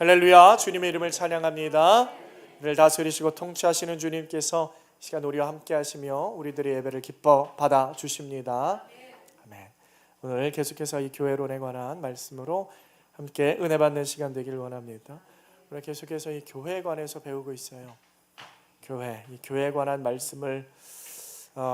할렐루야, 주님의 이름을 찬양합니다. 우리를 다스리시고 통치하시는 주님께서 시간 우리와 함께 하시며 우리들의 예배를 기뻐 받아 주십니다. 아멘. 오늘 계속해서 이 교회론에 관한 말씀으로 함께 은혜 받는 시간 되길 원합니다. 오늘 계속해서 이 교회에 관해서 배우고 있어요. 이 교회에 관한 말씀을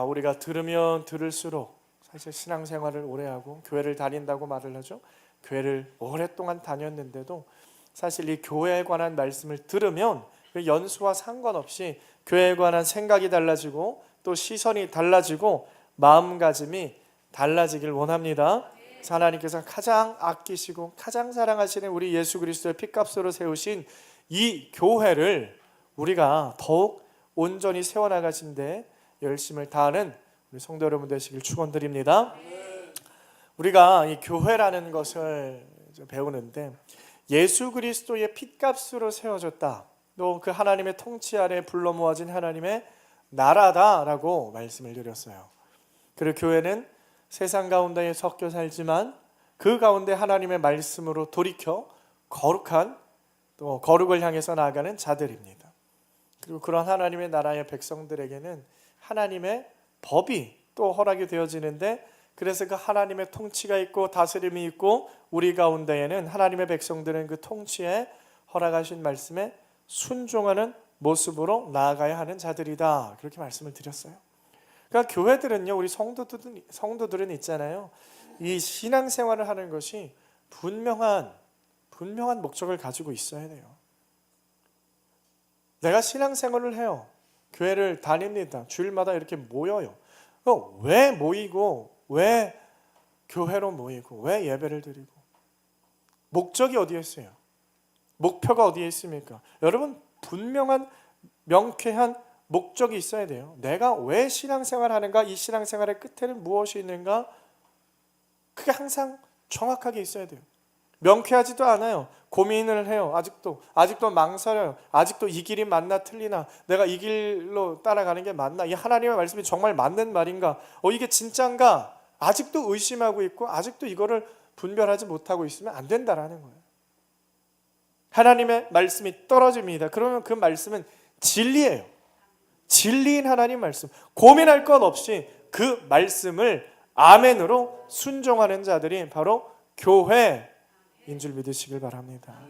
우리가 들으면 들을수록 사실 신앙생활을 오래 하고 교회를 다닌다고 말을 하죠. 교회를 오랫동안 다녔는데도 사실 이 교회에 관한 말씀을 들으면 그 연수와 상관없이 교회에 관한 생각이 달라지고 또 시선이 달라지고 마음가짐이 달라지길 원합니다. 하나님께서 가장 아끼시고 가장 사랑하시는 우리 예수 그리스도의 피값으로 세우신 이 교회를 우리가 더욱 온전히 세워나가신데 열심을 다하는 우리 성도 여러분 되시길 축원드립니다. 우리가 이 교회라는 것을 배우는데 예수 그리스도의 핏값으로 세워졌다, 또 그 하나님의 통치 아래 불러 모아진 하나님의 나라다라고 말씀을 드렸어요. 그리고 교회는 세상 가운데 섞여 살지만 그 가운데 하나님의 말씀으로 돌이켜 거룩한 또 거룩을 향해서 나아가는 자들입니다. 그리고 그런 하나님의 나라의 백성들에게는 하나님의 법이 또 허락이 되어지는데, 그래서 그 하나님의 통치가 있고 다스림이 있고 우리 가운데에는 하나님의 백성들은 그 통치에 허락하신 말씀에 순종하는 모습으로 나아가야 하는 자들이다, 그렇게 말씀을 드렸어요. 그러니까 교회들은요, 우리 성도들은 있잖아요, 이 신앙생활을 하는 것이 분명한 목적을 가지고 있어야 돼요. 내가 신앙생활을 해요. 교회를 다닙니다. 주일마다 이렇게 모여요. 왜 모이고 왜 교회로 모이고 왜 예배를 드리고 목적이 어디에 있어요? 목표가 어디에 있습니까? 여러분, 분명한 명쾌한 목적이 있어야 돼요. 내가 왜 신앙생활을 하는가, 이 신앙생활의 끝에는 무엇이 있는가, 그게 항상 정확하게 있어야 돼요. 명쾌하지도 않아요. 고민을 해요. 아직도 망설여요. 아직도 이 길이 맞나 틀리나, 내가 이 길로 따라가는 게 맞나, 이 하나님의 말씀이 정말 맞는 말인가, 이게 진짠가, 아직도 의심하고 있고 아직도 이거를 분별하지 못하고 있으면 안 된다라는 거예요. 하나님의 말씀이 떨어집니다. 그러면 그 말씀은 진리예요. 진리인 하나님 말씀, 고민할 것 없이 그 말씀을 아멘으로 순종하는 자들이 바로 교회인 줄 믿으시길 바랍니다.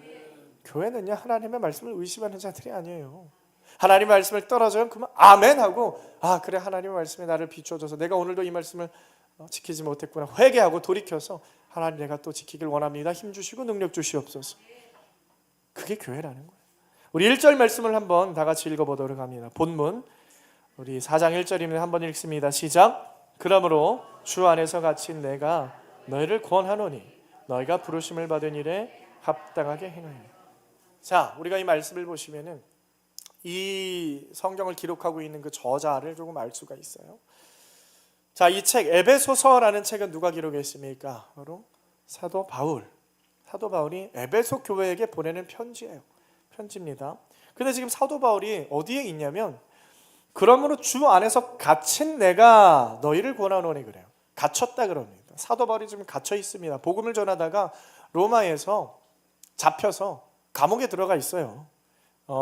교회는요, 하나님의 말씀을 의심하는 자들이 아니에요. 하나님의 말씀을 떨어져요. 그러면 아멘하고, 그래, 하나님의 말씀이 나를 비춰줘서 내가 오늘도 이 말씀을 지키지 못했구나, 회개하고 돌이켜서 하나님, 내가 또 지키길 원합니다, 힘 주시고 능력 주시옵소서. 그게 교회라는 거예요. 우리 1절 말씀을 한번 다 같이 읽어보도록 합니다. 본문 우리 4장 1절이면 한번 읽습니다. 시작. 그러므로 주 안에서 갇힌 내가 너희를 권하노니 너희가 부르심을 받은 일에 합당하게 행하여. 자, 우리가 이 말씀을 보시면은 이 성경을 기록하고 있는 그 저자를 조금 알 수가 있어요. 자, 이 책 에베소서라는 책은 누가 기록했습니까? 바로 사도 바울이 에베소 교회에게 보내는 편지입니다. 근데 지금 사도 바울이 어디에 있냐면, 그러므로 주 안에서 갇힌 내가 너희를 권하노니 그래요. 갇혔다 그럽니다. 사도 바울이 지금 갇혀 있습니다. 복음을 전하다가 로마에서 잡혀서 감옥에 들어가 있어요.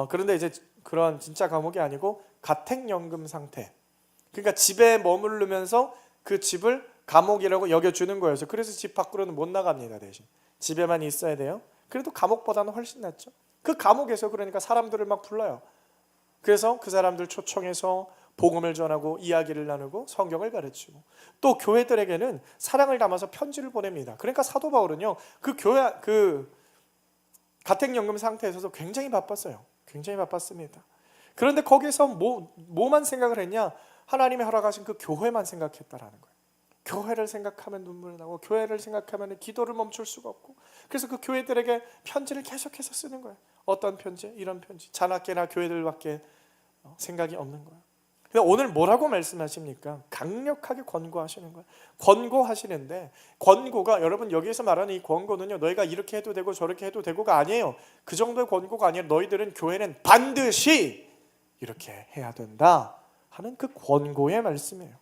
그런데 이제 그런 진짜 감옥이 아니고 가택연금 상태. 그러니까 집에 머무르면서 그 집을 감옥이라고 여겨주는 거예요. 그래서 집 밖으로는 못 나갑니다. 대신 집에만 있어야 돼요. 그래도 감옥보다는 훨씬 낫죠. 그 감옥에서 그러니까 사람들을 막 불러요. 그래서 그 사람들 초청해서 복음을 전하고 이야기를 나누고 성경을 가르치고, 또 교회들에게는 사랑을 담아서 편지를 보냅니다. 그러니까 사도 바울은요, 그 가택연금 상태에서도 굉장히 바빴어요. 굉장히 바빴습니다. 그런데 거기서 뭐만 생각을 했냐? 하나님의 허락하신 그 교회만 생각했다라는 거예요. 교회를 생각하면 눈물이 나고, 교회를 생각하면 기도를 멈출 수가 없고, 그래서 그 교회들에게 편지를 계속해서 쓰는 거예요. 어떤 편지? 이런 편지. 자나깨나 교회들밖에 생각이 없는 거예요. 근데 오늘 뭐라고 말씀하십니까? 강력하게 권고하시는 거예요. 권고하시는데, 권고가, 여러분 여기에서 말하는 이 권고는요, 너희가 이렇게 해도 되고 저렇게 해도 되고가 아니에요. 그 정도의 권고가 아니라 너희들은 교회는 반드시 이렇게 해야 된다 하는 그 권고의 말씀이에요.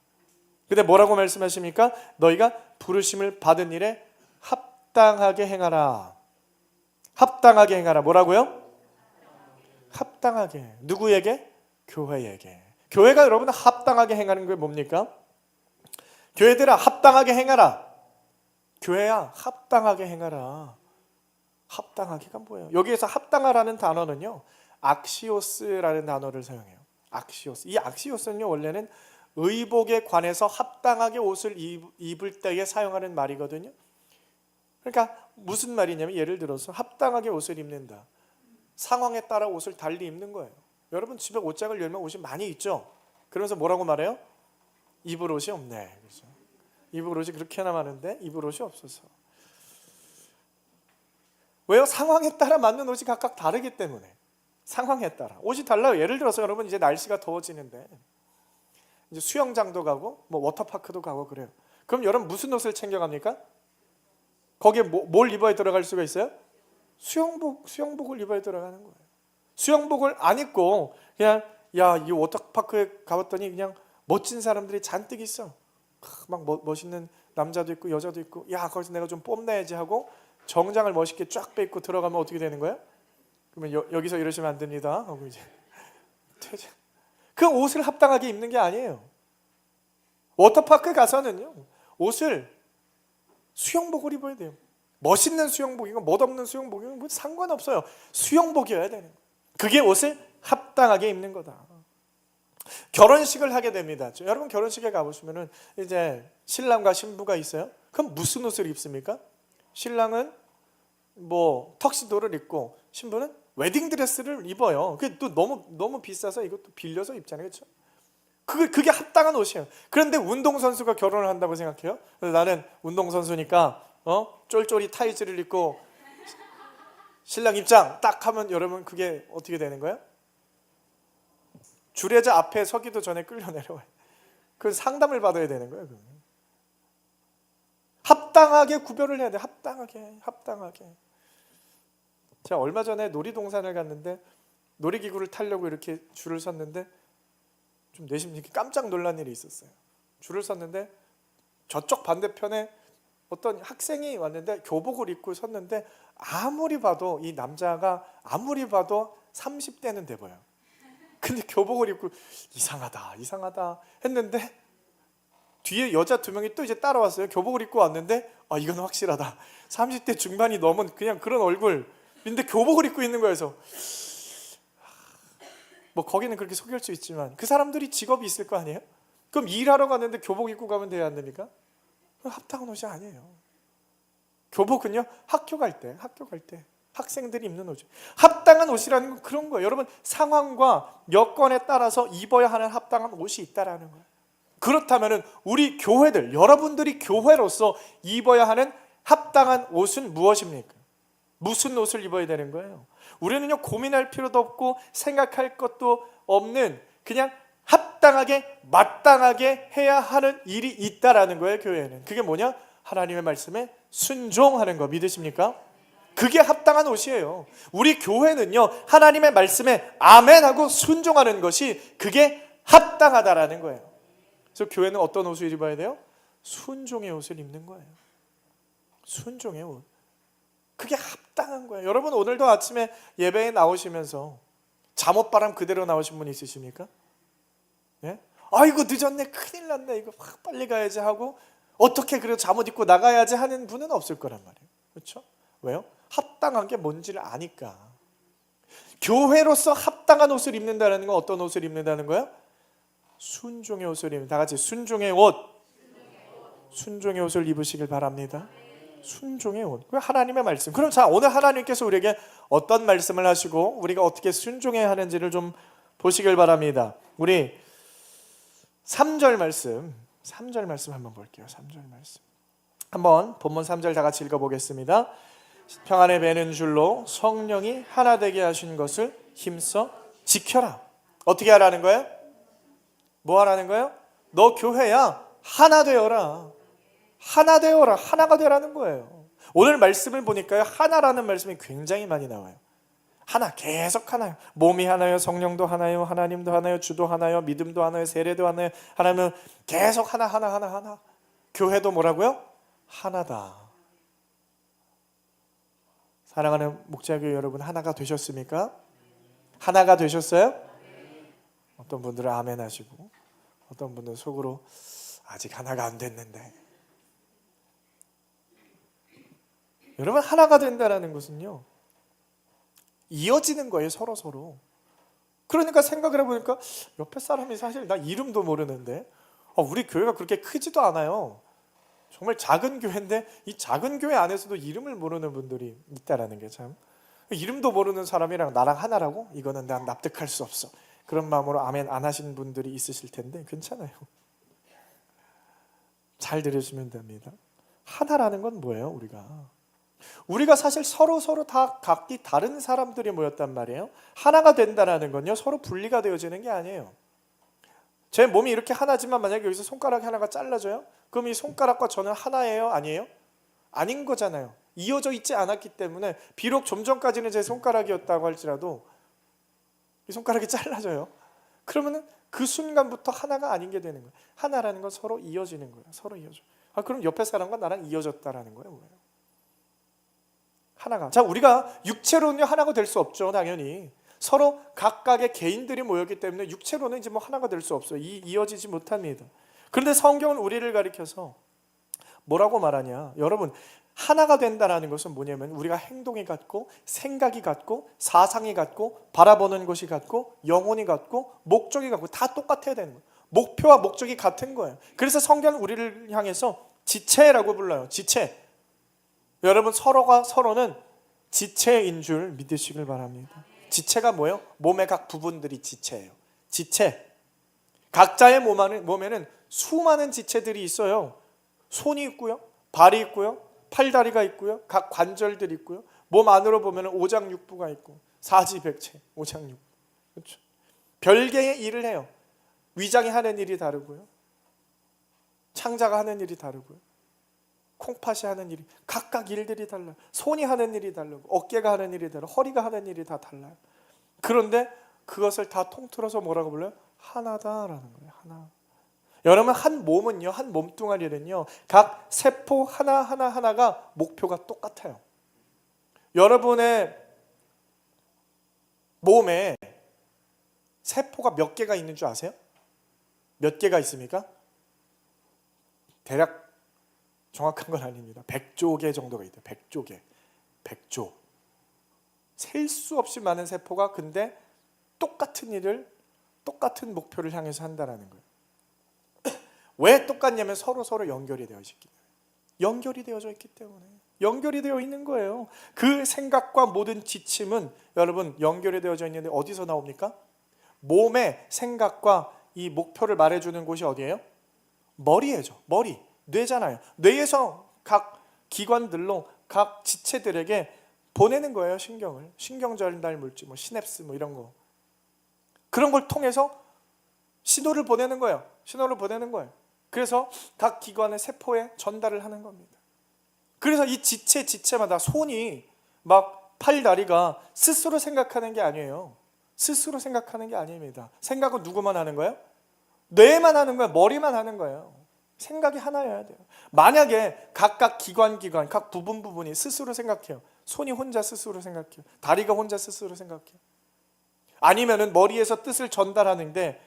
근데 뭐라고 말씀하십니까? 너희가 부르심을 받은 일에 합당하게 행하라. 합당하게 행하라. 뭐라고요? 합당하게. 누구에게? 교회에게. 교회가 여러분 합당하게 행하는 게 뭡니까? 교회들아 합당하게 행하라. 교회야 합당하게 행하라. 합당하게가 뭐예요? 여기에서 합당하라는 단어는요, 악시오스라는 단어를 사용해요. 악시오스. 이 악시오스는요, 원래는 의복에 관해서 합당하게 옷을 입을 때에 사용하는 말이거든요. 그러니까 무슨 말이냐면, 예를 들어서 합당하게 옷을 입는다. 상황에 따라 옷을 달리 입는 거예요. 여러분 집에 옷장을 열면 옷이 많이 있죠. 그러면서 뭐라고 말해요? 입을 옷이 없네. 그렇죠? 입을 옷이 그렇게나 많은데 입을 옷이 없어서. 왜요? 상황에 따라 맞는 옷이 각각 다르기 때문에. 상황에 따라 옷이 달라요. 예를 들어서 여러분 이제 날씨가 더워지는데 이제 수영장도 가고 뭐 워터파크도 가고 그래요. 그럼 여러분 무슨 옷을 챙겨갑니까? 거기에 뭘 입어야 들어갈 수가 있어요? 수영복을 입어야 들어가는 거예요. 수영복을 안 입고 그냥 이 워터파크에 가봤더니 그냥 멋진 사람들이 잔뜩 있어. 막 멋있는 남자도 있고 여자도 있고, 거기서 내가 좀 뽐내야지 하고 정장을 멋있게 쫙 빼입고 들어가면 어떻게 되는 거야? 그러면 여기서 이러시면 안 됩니다 하고 이제 퇴장. 그 옷을 합당하게 입는 게 아니에요. 워터파크 가서는요, 옷을 수영복을 입어야 돼요. 멋있는 수영복이고 멋없는 수영복이고 뭐 상관없어요. 수영복이어야 되는 거예요. 그게 옷을 합당하게 입는 거다. 결혼식을 하게 됩니다. 여러분 결혼식에 가보시면은 이제 신랑과 신부가 있어요. 그럼 무슨 옷을 입습니까? 신랑은 뭐 턱시도를 입고 신부는 웨딩드레스를 입어요. 그게 또 너무 비싸서 이것도 빌려서 입잖아요. 그렇죠? 그게 합당한 옷이에요. 그런데 운동선수가 결혼을 한다고 생각해요. 그래서 나는 운동선수니까 쫄쫄이 타이즈를 입고 신랑 입장 딱 하면 여러분 그게 어떻게 되는 거예요? 주례자 앞에 서기도 전에 끌려 내려와요. 그 상담을 받아야 되는 거예요. 그러면. 합당하게 구별을 해야 돼. 합당하게. 제가 얼마 전에 놀이동산을 갔는데 놀이기구를 타려고 이렇게 줄을 섰는데 좀 내심 이렇게 깜짝 놀란 일이 있었어요. 줄을 섰는데 저쪽 반대편에 어떤 학생이 왔는데 교복을 입고 섰는데 아무리 봐도 이 남자가 아무리 봐도 30대는 돼 보여요. 근데 교복을 입고 이상하다 했는데 뒤에 여자 2명이 또 이제 따라왔어요. 교복을 입고 왔는데 이건 확실하다. 30대 중반이 넘은 그냥 그런 얼굴인데 교복을 입고 있는 거여서 뭐 거기는 그렇게 속일 수 있지만 그 사람들이 직업이 있을 거 아니에요? 그럼 일하러 갔는데 교복 입고 가면 돼야 안 됩니까? 합당한 옷이 아니에요. 교복은요, 학교 갈 때 학생들이 입는 옷이에요. 합당한 옷이라는 건 그런 거예요. 여러분 상황과 여건에 따라서 입어야 하는 합당한 옷이 있다라는 거예요. 그렇다면 우리 교회들, 여러분들이 교회로서 입어야 하는 합당한 옷은 무엇입니까? 무슨 옷을 입어야 되는 거예요? 우리는요, 고민할 필요도 없고 생각할 것도 없는 그냥 합당하게 마땅하게 해야 하는 일이 있다라는 거예요. 교회는. 그게 뭐냐? 하나님의 말씀에 순종하는 거. 믿으십니까? 그게 합당한 옷이에요. 우리 교회는요, 하나님의 말씀에 아멘하고 순종하는 것이 그게 합당하다라는 거예요. 그래서 교회는 어떤 옷을 입어야 돼요? 순종의 옷을 입는 거예요. 순종의 옷. 그게 합당한 거예요. 여러분 오늘도 아침에 예배에 나오시면서 잠옷바람 그대로 나오신 분 있으십니까? 예? 아이고 늦었네, 큰일 났네, 이거 확 빨리 가야지 하고 어떻게 그래도 잠옷 입고 나가야지 하는 분은 없을 거란 말이에요. 그렇죠? 왜요? 합당한 게 뭔지를 아니까. 교회로서 합당한 옷을 입는다는 건 어떤 옷을 입는다는 거예요? 순종의 옷을 입는. 다 같이 순종의 옷. 순종의 옷을 입으시길 바랍니다. 순종의 옷. 하나님의 말씀. 그럼 자, 오늘 하나님께서 우리에게 어떤 말씀을 하시고 우리가 어떻게 순종해야 하는지를 좀 보시길 바랍니다. 우리 3절 말씀 한번 볼게요. 3절 말씀. 한번 본문 3절 다 같이 읽어보겠습니다. 평안에 배는 줄로 성령이 하나 되게 하신 것을 힘써 지켜라. 어떻게 하라는 거예요? 뭐 하라는 거예요? 너 교회야, 하나 되어라. 하나가 되라는 거예요. 오늘 말씀을 보니까요, 하나라는 말씀이 굉장히 많이 나와요. 하나, 계속 하나요. 몸이 하나요, 성령도 하나요, 하나님도 하나요, 주도 하나요, 믿음도 하나요, 세례도 하나요. 하나는 계속 하나. 교회도 뭐라고요? 하나다. 사랑하는 목자교회 여러분, 하나가 되셨습니까? 하나가 되셨어요? 어떤 분들은 아멘 하시고 어떤 분들은 속으로 아직 하나가 안 됐는데. 여러분, 하나가 된다는 것은요, 이어지는 거예요. 서로. 그러니까 생각을 해보니까 옆에 사람이 사실 나 이름도 모르는데 우리 교회가 그렇게 크지도 않아요. 정말 작은 교회인데 이 작은 교회 안에서도 이름을 모르는 분들이 있다라는 게 참, 이름도 모르는 사람이랑 나랑 하나라고? 이거는 난 납득할 수 없어. 그런 마음으로 아멘 안 하신 분들이 있으실 텐데 괜찮아요. 잘 들으시면 됩니다. 하나라는 건 뭐예요? 우리가 사실 서로 다 각기 다른 사람들이 모였단 말이에요. 하나가 된다는 건요, 서로 분리가 되어지는 게 아니에요. 제 몸이 이렇게 하나지만 만약에 여기서 손가락이 하나가 잘라져요? 그럼 이 손가락과 저는 하나예요? 아니에요? 아닌 거잖아요. 이어져 있지 않았기 때문에 비록 좀 전까지는 제 손가락이었다고 할지라도 이 손가락이 잘라져요. 그러면은 그 순간부터 하나가 아닌 게 되는 거예요. 하나라는 건 서로 이어지는 거예요. 서로 이어져. 그럼 옆에 사람과 나랑 이어졌다라는 거예요. 뭐예요? 하나가. 자, 우리가 육체로는요 하나가 될 수 없죠. 당연히 서로 각각의 개인들이 모였기 때문에 육체로는 이제 뭐 하나가 될 수 없어요. 이어지지 못합니다. 그런데 성경은 우리를 가리켜서 뭐라고 말하냐? 여러분, 하나가 된다는 것은 뭐냐면 우리가 행동이 같고 생각이 같고 사상이 같고 바라보는 것이 같고 영혼이 같고 목적이 같고 다 똑같아야 되는 거예요. 목표와 목적이 같은 거예요. 그래서 성경은 우리를 향해서 지체라고 불러요. 지체. 여러분, 서로는 지체인 줄 믿으시길 바랍니다. 지체가 뭐예요? 몸의 각 부분들이 지체예요. 지체. 각자의 몸에는 수많은 지체들이 있어요. 손이 있고요, 발이 있고요, 팔다리가 있고요, 각 관절들이 있고요. 몸 안으로 보면 오장육부가 있고 사지백체, 오장육부. 그렇죠? 별개의 일을 해요. 위장이 하는 일이 다르고요, 창자가 하는 일이 다르고요, 콩팥이 하는 일이, 각각 일들이 달라요. 손이 하는 일이 다르고 어깨가 하는 일이 다르고 허리가 하는 일이 다 달라요. 그런데 그것을 다 통틀어서 뭐라고 불러요? 하나다라는 거예요. 하나. 여러분, 한 몸은요, 한 몸뚱아리는요, 각 세포 하나가 목표가 똑같아요. 여러분의 몸에 세포가 몇 개가 있는 줄 아세요? 몇 개가 있습니까? 대략 정확한 건 아닙니다. 100조 개 정도가 있대요. 100조 개. 100조. 셀 수 없이 많은 세포가 근데 똑같은 일을, 똑같은 목표를 향해서 한다는 거예요. 왜 똑같냐면 서로 연결이 되어져 있기 때문에. 연결이 되어져 있기 때문에. 연결이 되어 있는 거예요. 그 생각과 모든 지침은 여러분 연결이 되어져 있는데 어디서 나옵니까? 몸의 생각과 이 목표를 말해주는 곳이 어디예요? 머리예죠. 머리. 뇌잖아요. 뇌에서 각 기관들로 각 지체들에게 보내는 거예요. 신경 전달 물질, 뭐 시냅스 뭐 이런 거. 그런 걸 통해서 신호를 보내는 거예요. 그래서 각 기관의 세포에 전달을 하는 겁니다. 그래서 이 지체마다 손이 막 팔다리가 스스로 생각하는 게 아니에요. 스스로 생각하는 게 아닙니다. 생각은 누구만 하는 거예요? 뇌만 하는 거예요. 머리만 하는 거예요. 생각이 하나여야 돼요. 만약에 각각 기관, 각 부분이 스스로 생각해요. 손이 혼자 스스로 생각해요. 다리가 혼자 스스로 생각해요. 아니면은 머리에서 뜻을 전달하는데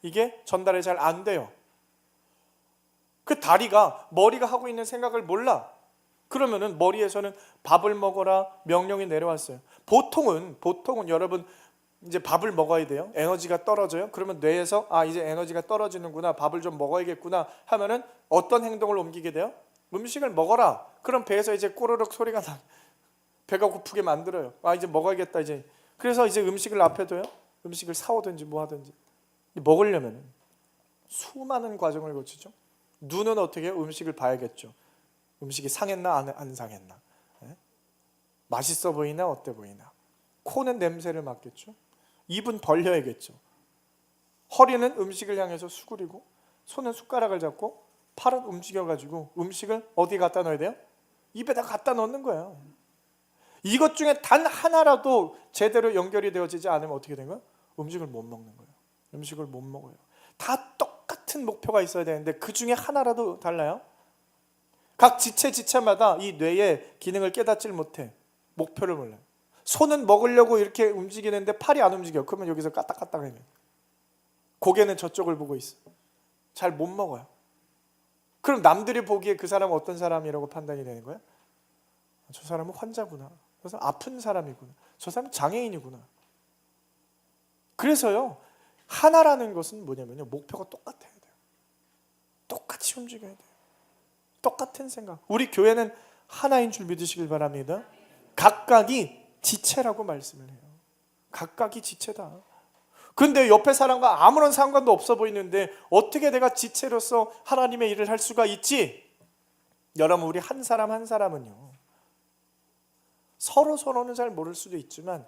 이게 전달이 잘 안 돼요. 그 다리가 머리가 하고 있는 생각을 몰라. 그러면은 머리에서는 밥을 먹어라 명령이 내려왔어요. 보통은 여러분 이제 밥을 먹어야 돼요. 에너지가 떨어져요. 그러면 뇌에서 이제 에너지가 떨어지는구나, 밥을 좀 먹어야겠구나 하면은 어떤 행동을 옮기게 돼요? 음식을 먹어라. 그럼 배에서 이제 꼬르륵 소리가 나. 배가 고프게 만들어요. 이제 먹어야겠다 이제. 그래서 이제 음식을 앞에 둬요. 음식을 사오든지 뭐 하든지. 먹으려면 수많은 과정을 거치죠. 눈은 어떻게 해요? 음식을 봐야겠죠. 음식이 상했나 안 상했나. 맛있어 보이나 어때 보이나. 코는 냄새를 맡겠죠. 입은 벌려야겠죠. 허리는 음식을 향해서 수그리고 손은 숟가락을 잡고 팔은 움직여가지고 음식을 어디 갖다 넣어야 돼요? 입에다 갖다 넣는 거예요. 이것 중에 단 하나라도 제대로 연결이 되어지지 않으면 어떻게 된 거예요? 음식을 못 먹는 거예요. 음식을 못 먹어요. 다 똑같은 목표가 있어야 되는데 그 중에 하나라도 달라요? 각 지체마다 이 뇌의 기능을 깨닫질 못해. 목표를 몰라요. 손은 먹으려고 이렇게 움직이는데 팔이 안 움직여. 그러면 여기서 까딱까딱 해요. 고개는 저쪽을 보고 있어. 잘 못 먹어요. 그럼 남들이 보기에 그 사람은 어떤 사람이라고 판단이 되는 거야? 저 사람은 환자구나. 저 사람 아픈 사람이구나. 저 사람은 장애인이구나. 그래서요, 하나라는 것은 뭐냐면요, 목표가 똑같아야 돼요. 똑같이 움직여야 돼요. 똑같은 생각. 우리 교회는 하나인 줄 믿으시길 바랍니다. 각각이 지체라고 말씀을 해요. 각각이 지체다. 근데 옆에 사람과 아무런 상관도 없어 보이는데 어떻게 내가 지체로서 하나님의 일을 할 수가 있지? 여러분, 우리 한 사람 한 사람은요, 서로는 잘 모를 수도 있지만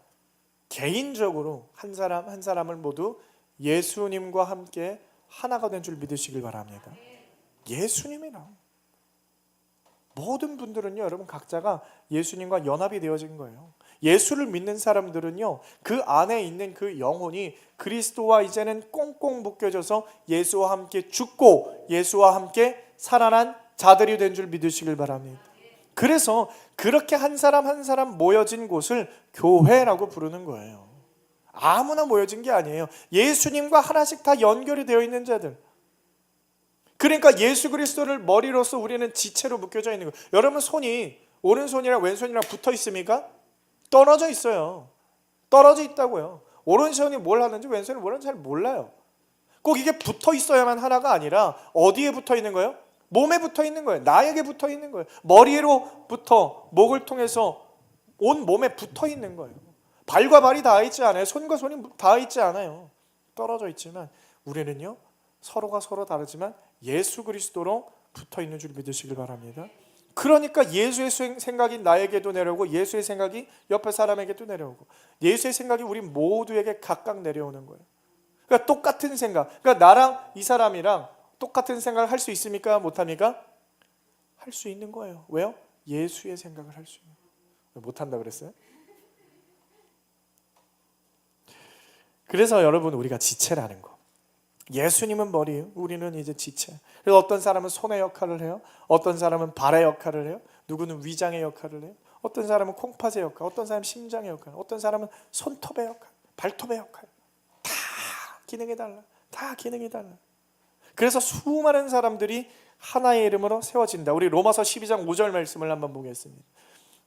개인적으로 한 사람 한 사람을 모두 예수님과 함께 하나가 된 줄 믿으시길 바랍니다. 예수님이랑 모든 분들은요, 여러분 각자가 예수님과 연합이 되어진 거예요. 예수를 믿는 사람들은요, 그 안에 있는 그 영혼이 그리스도와 이제는 꽁꽁 묶여져서 예수와 함께 죽고 예수와 함께 살아난 자들이 된 줄 믿으시길 바랍니다. 그래서 그렇게 한 사람 한 사람 모여진 곳을 교회라고 부르는 거예요. 아무나 모여진 게 아니에요. 예수님과 하나씩 다 연결이 되어 있는 자들. 그러니까 예수 그리스도를 머리로서 우리는 지체로 묶여져 있는 거예요. 여러분, 손이 오른손이랑 왼손이랑 붙어 있습니까? 떨어져 있어요. 떨어져 있다고요. 오른손이 뭘 하는지 왼손이 뭘 하는지 잘 몰라요. 꼭 이게 붙어 있어야만 하나가 아니라 어디에 붙어 있는 거예요? 몸에 붙어 있는 거예요. 나에게 붙어 있는 거예요. 머리로부터 목을 통해서 온 몸에 붙어 있는 거예요. 발과 발이 닿아 있지 않아요. 손과 손이 닿아 있지 않아요. 떨어져 있지만 우리는요, 서로가 서로 다르지만 예수 그리스도로 붙어 있는 줄 믿으시길 바랍니다. 그러니까 예수의 생각이 나에게도 내려오고 예수의 생각이 옆에 사람에게도 내려오고 예수의 생각이 우리 모두에게 각각 내려오는 거예요. 그러니까 똑같은 생각. 그러니까 나랑 이 사람이랑 똑같은 생각을 할 수 있습니까? 못합니까? 할 수 있는 거예요. 왜요? 예수의 생각을 할 수 있는 거예요. 못한다 그랬어요? 그래서 여러분, 우리가 지체라는 거. 예수님은 머리, 우리는 이제 지체. 그래서 어떤 사람은 손의 역할을 해요. 어떤 사람은 발의 역할을 해요. 누구는 위장의 역할을 해요. 어떤 사람은 콩팥의 역할, 어떤 사람은 심장의 역할, 어떤 사람은 손톱의 역할, 발톱의 역할. 다 기능이 달라. 다 기능이 달라. 그래서 수많은 사람들이 하나의 이름으로 세워진다. 우리 로마서 12장 5절 말씀을 한번 보겠습니다.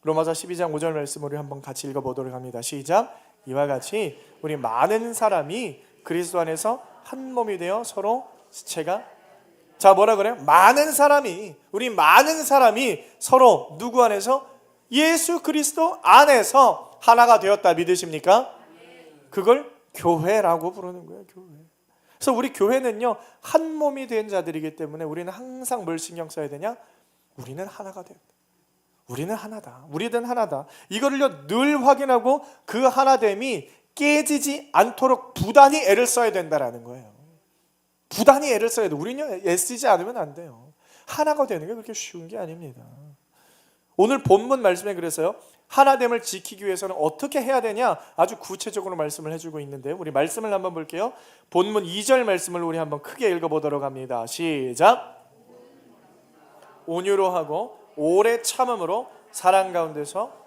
로마서 12장 5절 말씀을 우리 한번 같이 읽어보도록 합니다. 시작. 이와 같이 우리 많은 사람이 그리스도 안에서 한 몸이 되어 서로 지체가, 자, 뭐라 그래요? 많은 사람이, 우리 많은 사람이 서로 누구 안에서? 예수 그리스도 안에서 하나가 되었다. 믿으십니까? 그걸 교회라고 부르는 거예요. 교회. 그래서 우리 교회는요, 한 몸이 된 자들이기 때문에 우리는 항상 뭘 신경 써야 되냐? 우리는 하나가 된다. 우리는 하나다. 우리는 하나다. 이거를요, 늘 확인하고 그 하나됨이 깨지지 않도록 부단히 애를 써야 된다라는 거예요. 부단히 애를 써야 돼. 우리는 애쓰지 않으면 안 돼요. 하나가 되는 게 그렇게 쉬운 게 아닙니다. 오늘 본문 말씀에 그래서요, 하나됨을 지키기 위해서는 어떻게 해야 되냐, 아주 구체적으로 말씀을 해주고 있는데요. 우리 말씀을 한번 볼게요. 본문 2절 말씀을 우리 한번 크게 읽어보도록 합니다. 시작. 온유로 하고 오래 참음으로 사랑 가운데서,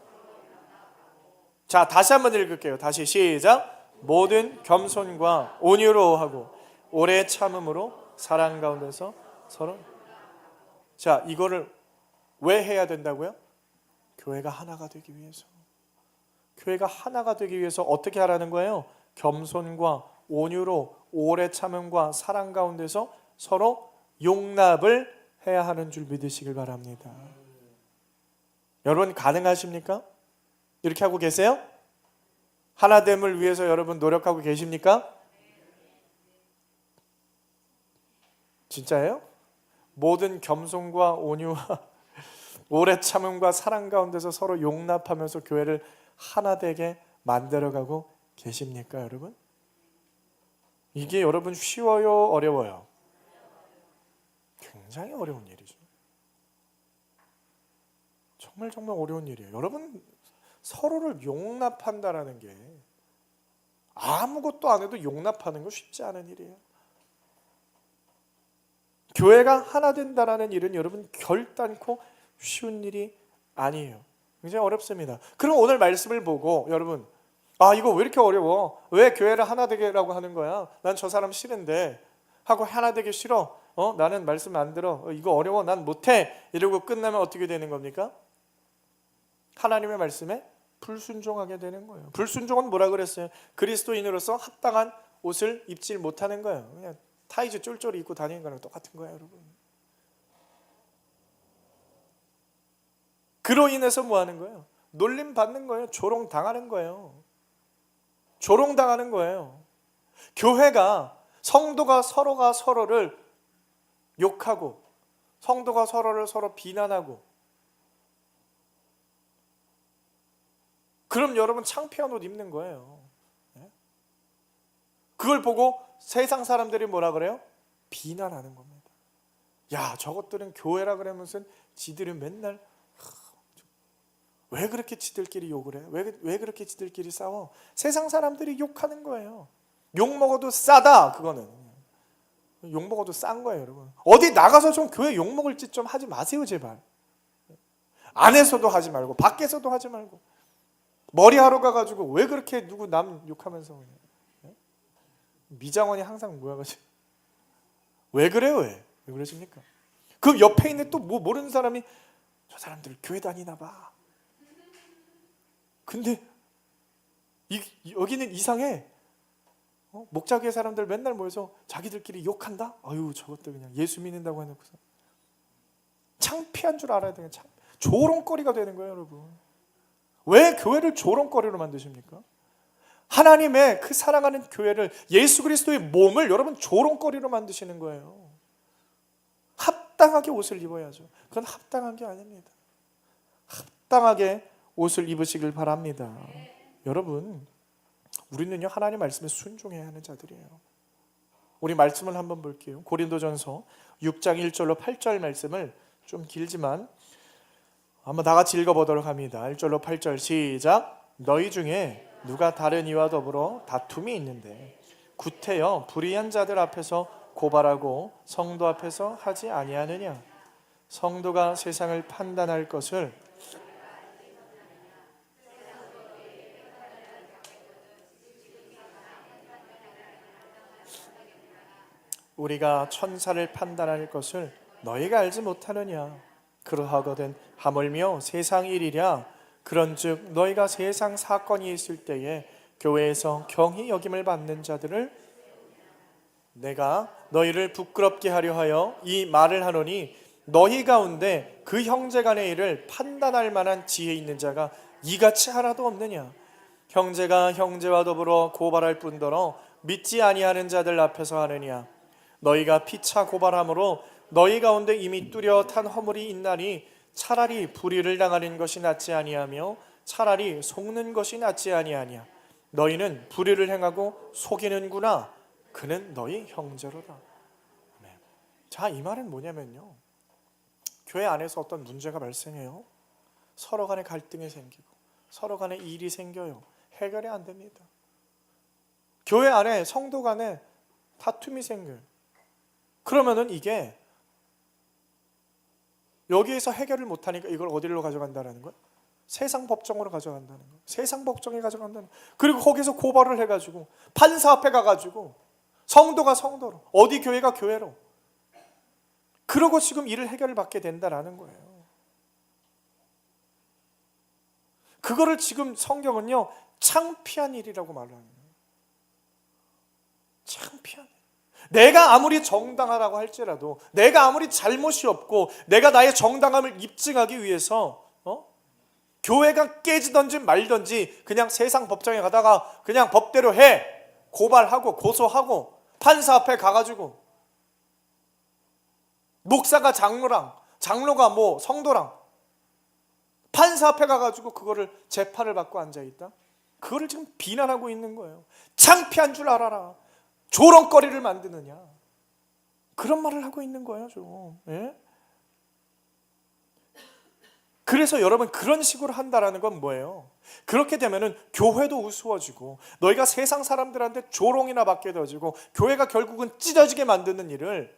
자, 다시 한번 읽을게요. 다시 시작. 모든 겸손과 온유로 하고 오래 참음으로 사랑 가운데서 서로. 자, 이거를 왜 해야 된다고요? 교회가 하나가 되기 위해서. 교회가 하나가 되기 위해서 어떻게 하라는 거예요? 겸손과 온유로 오래 참음과 사랑 가운데서 서로 용납을 해야 하는 줄 믿으시길 바랍니다. 여러분, 가능하십니까? 이렇게 하고 계세요? 하나됨을 위해서 여러분 노력하고 계십니까? 진짜예요? 모든 겸손과 온유와 오래 참음과 사랑 가운데서 서로 용납하면서 교회를 하나 되게 만들어가고 계십니까, 여러분? 이게 여러분 쉬워요, 어려워요? 굉장히 어려운 일이죠. 정말 어려운 일이에요. 여러분, 서로를 용납한다라는 게 아무것도 안 해도 용납하는 거 쉽지 않은 일이에요. 교회가 하나 된다라는 일은 여러분 결단코 쉬운 일이 아니에요. 굉장히 어렵습니다. 그럼 오늘 말씀을 보고 여러분, 이거 왜 이렇게 어려워? 왜 교회를 하나 되게라고 하는 거야? 난 저 사람 싫은데 하고 하나 되기 싫어. 나는 말씀 안 들어. 이거 어려워. 난 못해. 이러고 끝나면 어떻게 되는 겁니까? 하나님의 말씀에 불순종하게 되는 거예요. 불순종은 뭐라 그랬어요? 그리스도인으로서 합당한 옷을 입지 못하는 거예요. 그냥 타이즈 쫄쫄이 입고 다니는 거랑 똑같은 거예요, 여러분. 그로 인해서 뭐 하는 거예요? 놀림 받는 거예요. 조롱당하는 거예요. 조롱당하는 거예요. 교회가 성도가 서로가 서로를 욕하고 성도가 서로를 서로 비난하고, 그럼 여러분 창피한 옷 입는 거예요. 그걸 보고 세상 사람들이 뭐라 그래요? 비난하는 겁니다. 야, 저것들은 교회라 그러면서 지들은 맨날 왜 그렇게 지들끼리 욕을 해? 왜 그렇게 지들끼리 싸워? 세상 사람들이 욕하는 거예요. 욕 먹어도 싸다, 그거는. 욕 먹어도 싼 거예요, 여러분. 어디 나가서 좀 교회 욕 먹을 짓 좀 하지 마세요, 제발. 안에서도 하지 말고 밖에서도 하지 말고. 머리하러 가가지고 왜 그렇게 누구 남 욕하면서 그냥. 미장원이 항상 모여가지고 왜 그래요? 왜 그러십니까? 그 옆에 있는 또 뭐 모르는 사람이 저 사람들 교회 다니나 봐. 근데 여기는 이상해. 목자교회 사람들 맨날 모여서 자기들끼리 욕한다? 아유, 저것들 그냥 예수 믿는다고 해놓고서 창피한 줄 알아야 돼요. 조롱거리가 되는 거예요, 여러분. 왜 교회를 조롱거리로 만드십니까? 하나님의 그 사랑하는 교회를, 예수 그리스도의 몸을 여러분 조롱거리로 만드시는 거예요. 합당하게 옷을 입어야죠. 그건 합당한 게 아닙니다. 합당하게 옷을 입으시길 바랍니다. 여러분, 우리는요 하나님 말씀에 순종해야 하는 자들이에요. 우리 말씀을 한번 볼게요. 고린도전서 6장 1절로 8절 말씀을 좀 길지만 한번 다 같이 읽어보도록 합니다. 1절로 8절 시작. 너희 중에 누가 다른 이와 더불어 다툼이 있는데 구태여 불의한 자들 앞에서 고발하고 성도 앞에서 하지 아니하느냐? 성도가 세상을 판단할 것을 우리가 천사를 판단할 것을 너희가 알지 못하느냐? 그러하거든 하물며 세상 일이랴. 그런즉 너희가 세상 사건이 있을 때에 교회에서 경히 여김을 받는 자들을, 내가 너희를 부끄럽게 하려 하여 이 말을 하노니 너희 가운데 그 형제간의 일을 판단할 만한 지혜 있는 자가 이같이 하나도 없느냐? 형제가 형제와 더불어 고발할 뿐더러 믿지 아니하는 자들 앞에서 하느냐? 너희가 피차 고발함으로 너희 가운데 이미 뚜렷한 허물이 있나니 차라리 불의를 당하는 것이 낫지 아니하며 차라리 속는 것이 낫지 아니하냐? 너희는 불의를 행하고 속이는구나. 그는 너희 형제로다. 네. 자, 이 말은 뭐냐면요, 교회 안에서 어떤 문제가 발생해요. 서로 간에 갈등이 생기고 서로 간에 일이 생겨요. 해결이 안 됩니다. 교회 안에 성도 간에 다툼이 생겨요. 그러면은 이게 여기에서 해결을 못하니까 이걸 어디로 가져간다는 거예요? 세상 법정으로 가져간다는 거예요. 세상 법정에 가져간다는 거예요. 그리고 거기서 고발을 해가지고 판사 앞에 가가지고 성도가 성도로, 어디 교회가 교회로, 그러고 지금 이를 해결을 받게 된다라는 거예요. 그거를 지금 성경은요 창피한 일이라고 말을 하는 거예요. 창피한 일. 내가 아무리 정당하다고 할지라도, 내가 아무리 잘못이 없고 내가 나의 정당함을 입증하기 위해서 교회가 깨지든지 말든지 그냥 세상 법정에 가다가 그냥 법대로 해, 고발하고 고소하고 판사 앞에 가가지고 목사가 장로랑, 장로가 뭐 성도랑 판사 앞에 가가지고 그거를 재판을 받고 앉아있다? 그거를 지금 비난하고 있는 거예요. 창피한 줄 알아라. 조롱거리를 만드느냐, 그런 말을 하고 있는 거예요 좀. 예? 그래서 여러분, 그런 식으로 한다라는 건 뭐예요? 그렇게 되면은 교회도 우스워지고 너희가 세상 사람들한테 조롱이나 받게 되어지고 교회가 결국은 찢어지게 만드는 일을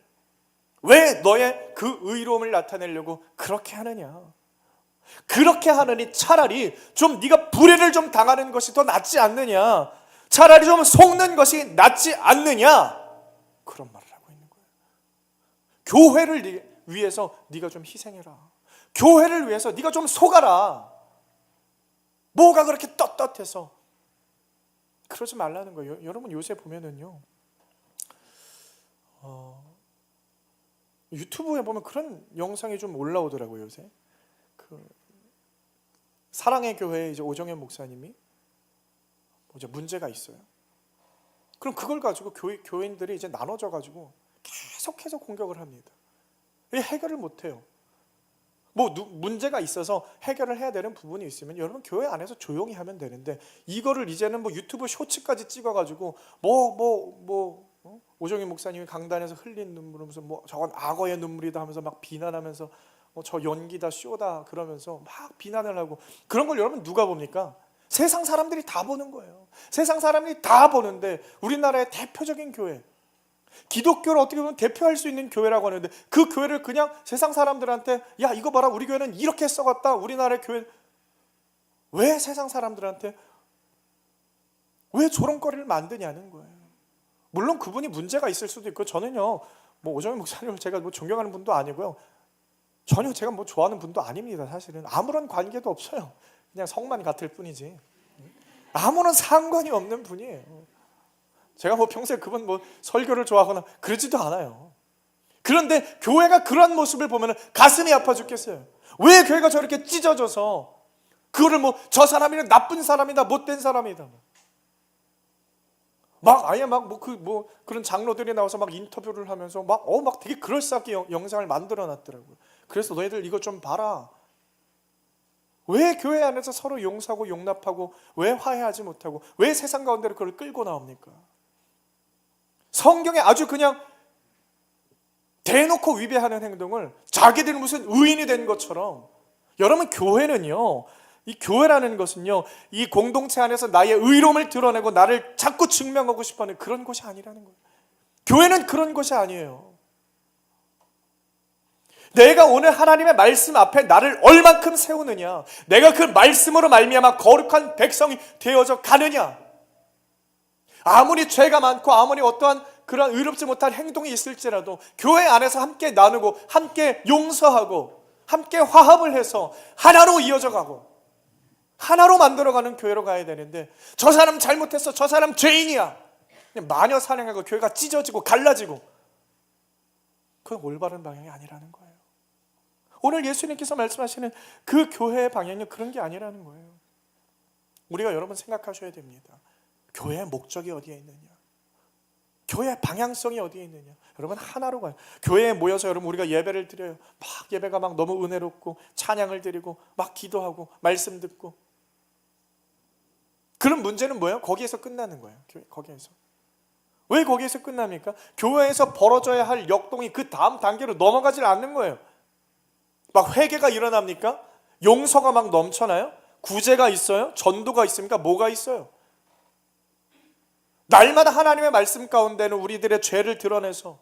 왜 너의 그 의로움을 나타내려고 그렇게 하느냐? 그렇게 하느니 차라리 좀 네가 불의를 좀 당하는 것이 더 낫지 않느냐, 차라리 좀 속는 것이 낫지 않느냐, 그런 말을 하고 있는 거예요. 교회를 위해서 네가 좀 희생해라. 교회를 위해서 네가 좀 속아라. 뭐가 그렇게 떳떳해서. 그러지 말라는 거예요. 여러분 요새 보면은요, 유튜브에 보면 그런 영상이 좀 올라오더라고요. 요새 그 사랑의 교회 이제 오정현 목사님이 이제 문제가 있어요. 그럼 그걸 가지고 교인들이 이제 나눠져 가지고 계속해서 공격을 합니다. 해결을 못 해요. 문제가 있어서 해결을 해야 되는 부분이 있으면 여러분 교회 안에서 조용히 하면 되는데, 이거를 이제는 유튜브 쇼츠까지 찍어가지고 오정희 목사님이 강단에서 흘린 눈물이면서 저건 악어의 눈물이다 하면서 막 비난하면서 저 연기다 쇼다 그러면서 막 비난을 하고, 그런 걸 여러분 누가 봅니까? 세상 사람들이 다 보는 거예요. 세상 사람들이 다 보는데 우리나라의 대표적인 교회, 기독교를 어떻게 보면 대표할 수 있는 교회라고 하는데, 그 교회를 그냥 세상 사람들한테 야 이거 봐라 우리 교회는 이렇게 썩었다, 우리나라의 교회, 왜 세상 사람들한테 왜 조롱거리를 만드냐는 거예요. 물론 그분이 문제가 있을 수도 있고, 저는요 오정희 목사님을 제가 존경하는 분도 아니고요, 전혀 제가 좋아하는 분도 아닙니다. 사실은 아무런 관계도 없어요. 그냥 성만 같을 뿐이지 아무런 상관이 없는 분이에요. 제가 평소에 그분 설교를 좋아하거나 그러지도 않아요. 그런데 교회가 그런 모습을 보면 가슴이 아파 죽겠어요. 왜 교회가 저렇게 찢어져서 그거를 저 사람이는 나쁜 사람이다, 못된 사람이다, 아예 그런 장로들이 나와서 인터뷰를 하면서 되게 그럴싸하게 영상을 만들어 놨더라고요. 그래서 너희들 이거 좀 봐라. 왜 교회 안에서 서로 용서하고 용납하고 왜 화해하지 못하고 왜 세상 가운데로 그걸 끌고 나옵니까? 성경에 아주 그냥 대놓고 위배하는 행동을 자기들이 무슨 의인이 된 것처럼. 여러분 교회는요, 이 교회라는 것은요, 이 공동체 안에서 나의 의로움을 드러내고 나를 자꾸 증명하고 싶어하는 그런 곳이 아니라는 거예요. 교회는 그런 곳이 아니에요. 내가 오늘 하나님의 말씀 앞에 나를 얼만큼 세우느냐, 내가 그 말씀으로 말미암아 거룩한 백성이 되어져 가느냐, 아무리 죄가 많고 아무리 어떠한 그런 의롭지 못한 행동이 있을지라도 교회 안에서 함께 나누고 함께 용서하고 함께 화합을 해서 하나로 이어져 가고 하나로 만들어가는 교회로 가야 되는데, 저 사람 잘못했어, 저 사람 죄인이야, 마녀 사냥하고 교회가 찢어지고 갈라지고, 그건 올바른 방향이 아니라는 거예요. 오늘 예수님께서 말씀하시는 그 교회의 방향은 그런 게 아니라는 거예요. 우리가 여러분 생각하셔야 됩니다. 교회의 목적이 어디에 있느냐, 교회의 방향성이 어디에 있느냐. 여러분 하나로 가요. 교회에 모여서 여러분 우리가 예배를 드려요. 예배가 너무 은혜롭고 찬양을 드리고 기도하고 말씀 듣고, 그런 문제는 뭐예요? 거기에서 끝나는 거예요. 거기에서. 왜 거기에서 끝납니까? 교회에서 벌어져야 할 역동이 그 다음 단계로 넘어가질 않는 거예요. 회개가 일어납니까? 용서가 넘쳐나요? 구제가 있어요? 전도가 있습니까? 뭐가 있어요? 날마다 하나님의 말씀 가운데는 우리들의 죄를 드러내서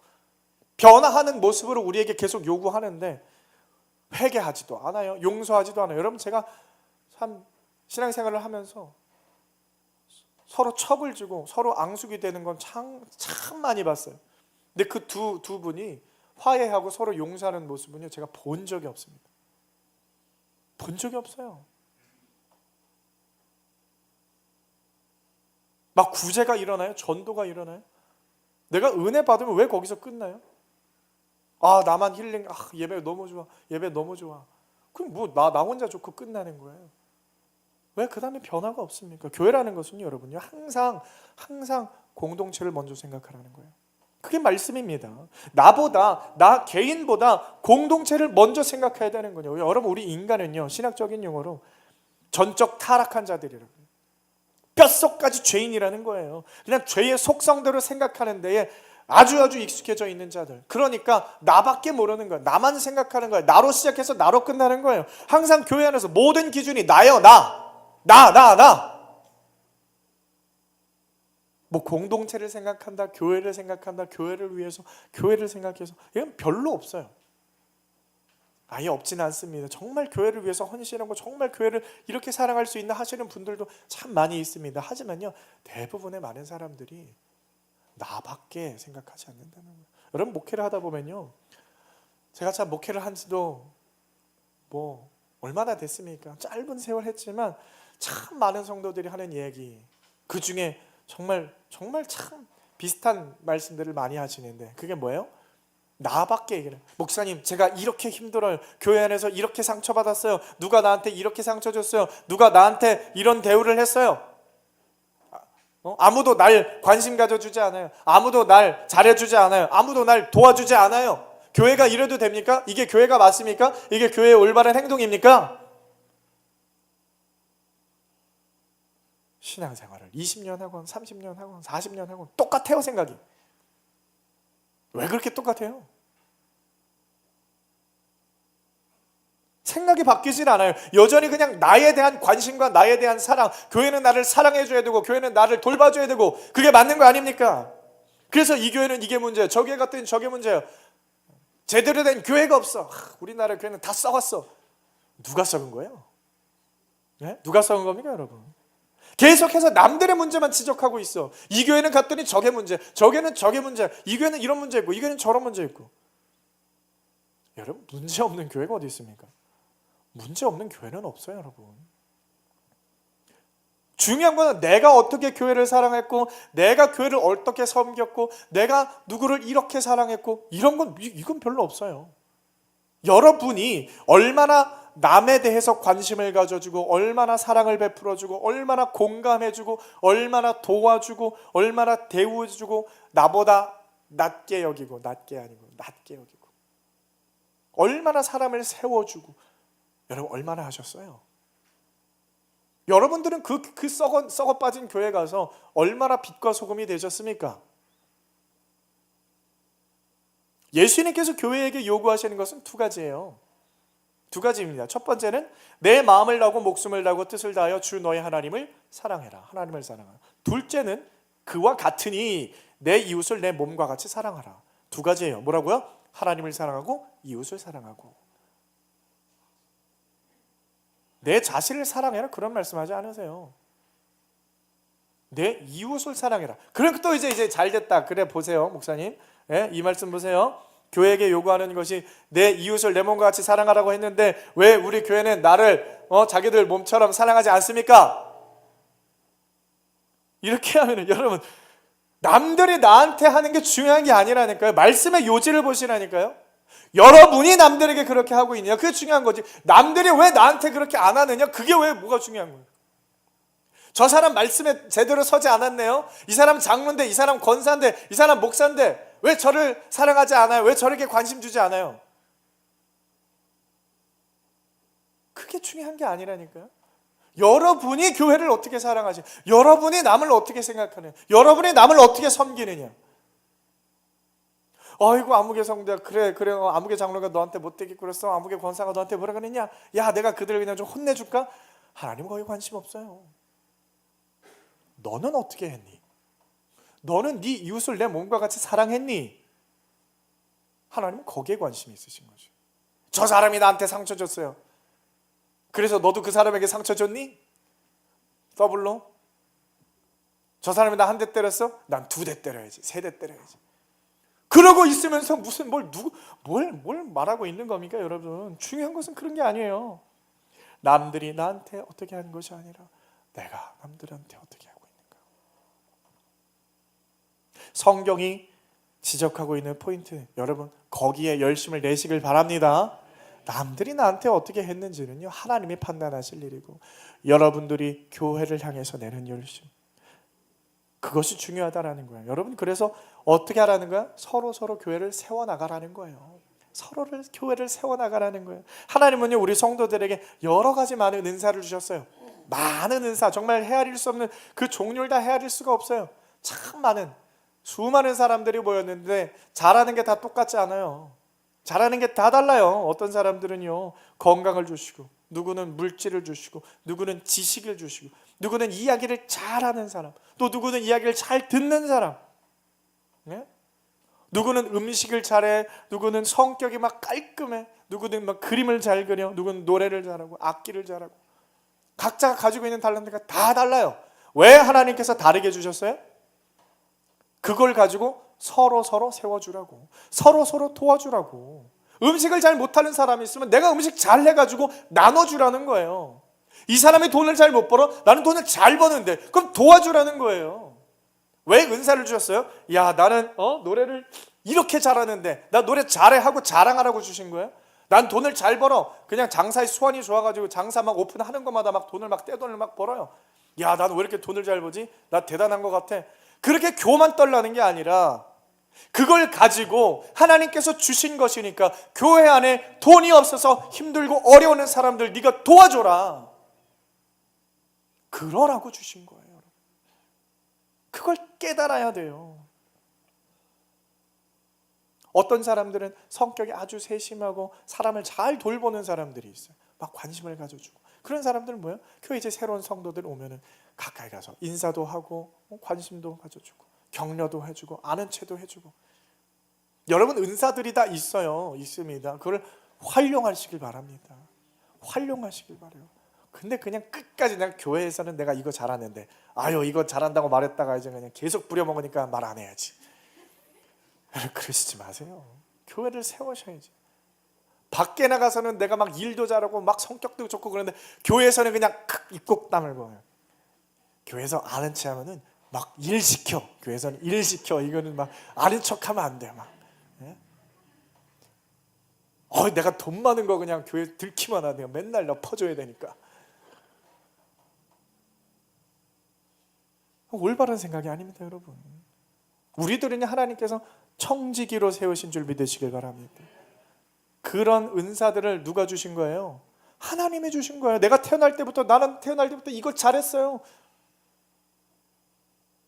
변화하는 모습으로 우리에게 계속 요구하는데 회개하지도 않아요. 용서하지도 않아요. 여러분 제가 참 신앙생활을 하면서 서로 첩을 주고 서로 앙숙이 되는 건 참 많이 봤어요. 근데 그 두 분이 화해하고 서로 용서하는 모습은요, 제가 본 적이 없습니다. 본 적이 없어요. 구제가 일어나요? 전도가 일어나요? 내가 은혜 받으면 왜 거기서 끝나요? 나만 힐링, 예배 너무 좋아, 예배 너무 좋아. 그럼 나 혼자 좋고 끝나는 거예요. 왜 그 다음에 변화가 없습니까? 교회라는 것은요, 여러분요, 항상 공동체를 먼저 생각하라는 거예요. 그게 말씀입니다. 나 개인보다 공동체를 먼저 생각해야 되는 거예요. 여러분 우리 인간은요, 신학적인 용어로 전적 타락한 자들이라고, 뼛속까지 죄인이라는 거예요. 그냥 죄의 속성대로 생각하는 데에 아주 익숙해져 있는 자들. 그러니까 나밖에 모르는 거예요. 나만 생각하는 거예요. 나로 시작해서 나로 끝나는 거예요. 항상 교회 안에서 모든 기준이 나요. 나. 공동체를 생각한다, 교회를 생각한다, 교회를 위해서, 교회를 생각해서, 이건 별로 없어요. 아예 없지는 않습니다. 정말 교회를 위해서 헌신하고 정말 교회를 이렇게 사랑할 수 있나 하시는 분들도 참 많이 있습니다. 하지만요, 대부분의 많은 사람들이 나밖에 생각하지 않는다는 거예요. 여러분, 목회를 하다 보면요, 제가 참 목회를 한 지도 뭐 얼마나 됐습니까? 짧은 세월 했지만 참 많은 성도들이 하는 얘기, 그 중에 정말 참 비슷한 말씀들을 많이 하시는데, 그게 뭐예요? 나밖에 얘기를 해요. 목사님, 제가 이렇게 힘들어요. 교회 안에서 이렇게 상처받았어요. 누가 나한테 이렇게 상처 줬어요. 누가 나한테 이런 대우를 했어요. 아무도 날 관심 가져주지 않아요. 아무도 날 잘해주지 않아요. 아무도 날 도와주지 않아요. 교회가 이래도 됩니까? 이게 교회가 맞습니까? 이게 교회의 올바른 행동입니까? 신앙생활을 20년 하건 30년 하건 40년 하건 똑같아요, 생각이. 왜 그렇게 똑같아요? 생각이 바뀌질 않아요. 여전히 그냥 나에 대한 관심과 나에 대한 사랑, 교회는 나를 사랑해줘야 되고 교회는 나를 돌봐줘야 되고, 그게 맞는 거 아닙니까? 그래서 이 교회는 이게 문제예요. 저 교회 갔더니 저게 문제예요. 제대로 된 교회가 없어. 우리나라 교회는 다 썩었어. 누가 썩은 거예요? 네? 누가 썩은 겁니까, 여러분? 계속해서 남들의 문제만 지적하고 있어. 이 교회는 갔더니 저게 문제, 저게는 저게 문제, 이 교회는 이런 문제 있고 이 교회는 저런 문제 있고. 여러분, 문제 없는 교회가 어디 있습니까? 문제 없는 교회는 없어요, 여러분. 중요한 건 내가 어떻게 교회를 사랑했고, 내가 교회를 어떻게 섬겼고, 내가 누구를 이렇게 사랑했고, 이건 별로 없어요. 여러분이 얼마나 남에 대해서 관심을 가져주고, 얼마나 사랑을 베풀어주고, 얼마나 공감해주고, 얼마나 도와주고, 얼마나 대우해주고, 나보다 낮게 여기고, 낮게 여기고, 얼마나 사람을 세워주고, 여러분 얼마나 하셨어요? 여러분들은 그 썩어 빠진 교회 가서 얼마나 빛과 소금이 되셨습니까? 예수님께서 교회에게 요구하시는 것은 두 가지예요. 두 가지입니다. 첫 번째는 내 마음을 다하고 목숨을 다하고 뜻을 다하여 주 너의 하나님을 사랑해라. 하나님을 사랑하라. 둘째는 그와 같으니 내 이웃을 내 몸과 같이 사랑하라. 두 가지예요. 뭐라고요? 하나님을 사랑하고 이웃을 사랑하고. 내 자신을 사랑해라, 그런 말씀하지 않으세요. 내 이웃을 사랑해라. 그럼 또 이제 잘 됐다. 그래 보세요, 목사님. 예? 이 말씀 보세요. 교회에게 요구하는 것이 내 이웃을 내 몸과 같이 사랑하라고 했는데 왜 우리 교회는 나를 자기들 몸처럼 사랑하지 않습니까? 이렇게 하면은 여러분, 남들이 나한테 하는 게 중요한 게 아니라니까요. 말씀의 요지를 보시라니까요. 여러분이 남들에게 그렇게 하고 있느냐, 그게 중요한 거지. 남들이 왜 나한테 그렇게 안 하느냐, 그게 왜 뭐가 중요한 거예요. 저 사람 말씀에 제대로 서지 않았네요. 이 사람 장로인데, 이 사람 권사인데, 이 사람 목사인데 왜 저를 사랑하지 않아요? 왜 저에게 관심 주지 않아요? 그게 중요한 게 아니라니까요. 여러분이 교회를 어떻게 사랑하지, 여러분이 남을 어떻게 생각하느냐, 여러분이 남을 어떻게 섬기느냐. 아이고, 아무개 성도야, 그래 아무개 장로가 너한테 못되게 굴었어, 아무개 권사가 너한테 뭐라 그랬냐, 야 내가 그들을 그냥 좀 혼내줄까? 하나님 거기 관심 없어요. 너는 어떻게 했니? 너는 네 이웃을 내 몸과 같이 사랑했니? 하나님은 거기에 관심이 있으신 거죠. 저 사람이 나한테 상처 줬어요. 그래서 너도 그 사람에게 상처 줬니? 더블로? 저 사람이 나 한 대 때렸어? 난 2대 때려야지, 3대 때려야지. 그러고 있으면서 무슨 뭘 말하고 있는 겁니까, 여러분? 중요한 것은 그런 게 아니에요. 남들이 나한테 어떻게 하는 것이 아니라 내가 남들한테 어떻게 하고 있는가. 성경이 지적하고 있는 포인트, 여러분 거기에 열심을 내시길 바랍니다. 남들이 나한테 어떻게 했는지는요, 하나님이 판단하실 일이고, 여러분들이 교회를 향해서 내는 열심, 그것이 중요하다라는 거예요. 여러분, 그래서 어떻게 하라는 거야? 서로 교회를 세워나가라는 거예요. 서로를 교회를 세워나가라는 거예요. 하나님은요, 우리 성도들에게 여러 가지 많은 은사를 주셨어요. 많은 은사, 정말 헤아릴 수 없는 그 종류를 다 헤아릴 수가 없어요. 참 많은, 수많은 사람들이 모였는데 잘하는 게 다 똑같지 않아요. 잘하는 게 다 달라요. 어떤 사람들은요, 건강을 주시고, 누구는 물질을 주시고, 누구는 지식을 주시고, 누구는 이야기를 잘하는 사람, 또 누구는 이야기를 잘 듣는 사람. 네? 누구는 음식을 잘해, 누구는 성격이 막 깔끔해, 누구는 막 그림을 잘 그려, 누구는 노래를 잘하고 악기를 잘하고. 각자가 가지고 있는 탤런트가 다 달라요. 왜 하나님께서 다르게 주셨어요? 그걸 가지고 서로 세워주라고, 서로 도와주라고. 음식을 잘 못하는 사람이 있으면 내가 음식 잘 해가지고 나눠주라는 거예요. 이 사람이 돈을 잘 못 벌어, 나는 돈을 잘 버는데 그럼 도와주라는 거예요. 왜 은사를 주셨어요? 야, 나는 노래를 이렇게 잘하는데 나 노래 잘해 하고 자랑하라고 주신 거예요? 난 돈을 잘 벌어, 그냥 장사에 수완이 좋아가지고 장사 막 오픈하는 것마다 막 돈을 막 떼돈을 막 벌어요. 야, 난 왜 이렇게 돈을 잘 벌지? 나 대단한 것 같아. 그렇게 교만 떨라는 게 아니라 그걸 가지고 하나님께서 주신 것이니까 교회 안에 돈이 없어서 힘들고 어려운 사람들 네가 도와줘라, 그러라고 주신 거예요. 그걸 깨달아야 돼요. 어떤 사람들은 성격이 아주 세심하고 사람을 잘 돌보는 사람들이 있어요. 막 관심을 가져주고. 그런 사람들은 뭐예요? 교회 이제 새로운 성도들 오면은 가까이 가서 인사도 하고 관심도 가져주고 격려도 해주고 아는 체도 해주고. 여러분, 은사들이 다 있습니다. 그걸 활용하시길 바랍니다. 활용하시길 바라요. 근데 그냥 끝까지 내가 교회에서는 내가 이거 잘하는데 이거 잘한다고 말했다가 이제 그냥 계속 부려먹으니까 말 안 해야지. 그러시지 마세요. 교회를 세우셔야지. 밖에 나가서는 내가 막 일도 잘하고 막 성격도 좋고 그런데 교회에서는 그냥 입국 다물고. 교회에서 아는 체 하면은 막 일 시켜. 교회에서는 일 시켜. 이거는 막 아는 척하면 안 돼. 막. 예? 내가 돈 많은 거 그냥 교회 들키만 하네요. 맨날 나 퍼줘야 되니까. 올바른 생각이 아닙니다, 여러분. 우리들은 하나님께서 청지기로 세우신 줄 믿으시길 바랍니다. 그런 은사들을 누가 주신 거예요? 하나님이 주신 거예요. 나는 태어날 때부터 이거 잘했어요.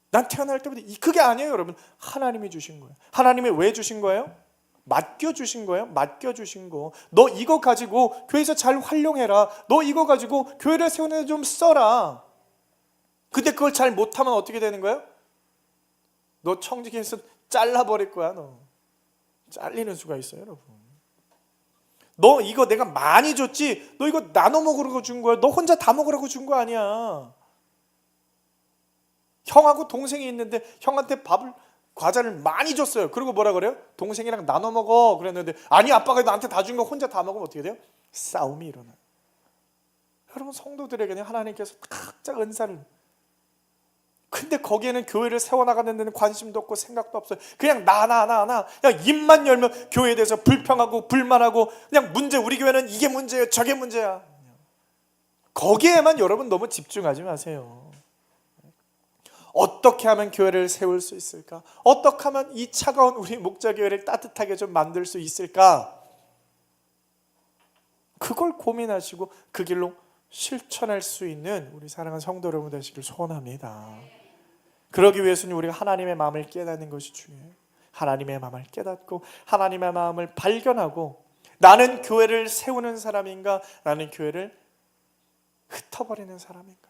난 태어날 때부터 그게 아니에요, 여러분. 하나님이 주신 거예요. 하나님이 왜 주신 거예요? 맡겨주신 거예요. 맡겨주신 거. 너 이거 가지고 교회에서 잘 활용해라. 너 이거 가지고 교회를 세우는 데 좀 써라. 근데 그걸 잘 못하면 어떻게 되는 거예요? 너 청지기에서 잘라버릴 거야. 너 잘리는 수가 있어요, 여러분. 너 이거 내가 많이 줬지, 너 이거 나눠 먹으라고 준 거야. 너 혼자 다 먹으라고 준 거 아니야. 형하고 동생이 있는데 형한테 과자를 많이 줬어요. 그리고 뭐라 그래요? 동생이랑 나눠 먹어 그랬는데 아니, 아빠가 나한테 다 준 거 혼자 다 먹으면 어떻게 돼요? 싸움이 일어나요. 여러분, 성도들에게는 하나님께서 각자 은사를, 근데 거기에는 교회를 세워나가는 데는 관심도 없고 생각도 없어요. 그냥 나 그냥 입만 열면 교회에 대해서 불평하고 불만하고 그냥 우리 교회는 이게 문제예요, 저게 문제야. 거기에만 여러분 너무 집중하지 마세요. 어떻게 하면 교회를 세울 수 있을까? 어떻게 하면 이 차가운 우리 목자교회를 따뜻하게 좀 만들 수 있을까? 그걸 고민하시고 그 길로 실천할 수 있는 우리 사랑하는 성도 여러분 되시길 소원합니다. 그러기 위해서는 우리가 하나님의 마음을 깨닫는 것이 중요해요. 하나님의 마음을 깨닫고 하나님의 마음을 발견하고, 나는 교회를 세우는 사람인가, 나는 교회를 흩어버리는 사람인가,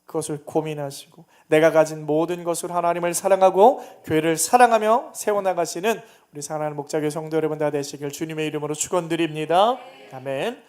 그것을 고민하시고 내가 가진 모든 것으로 하나님을 사랑하고 교회를 사랑하며 세워나가시는 우리 사랑하는 목자교회 성도 여러분 다 되시길 주님의 이름으로 축원드립니다. 아멘.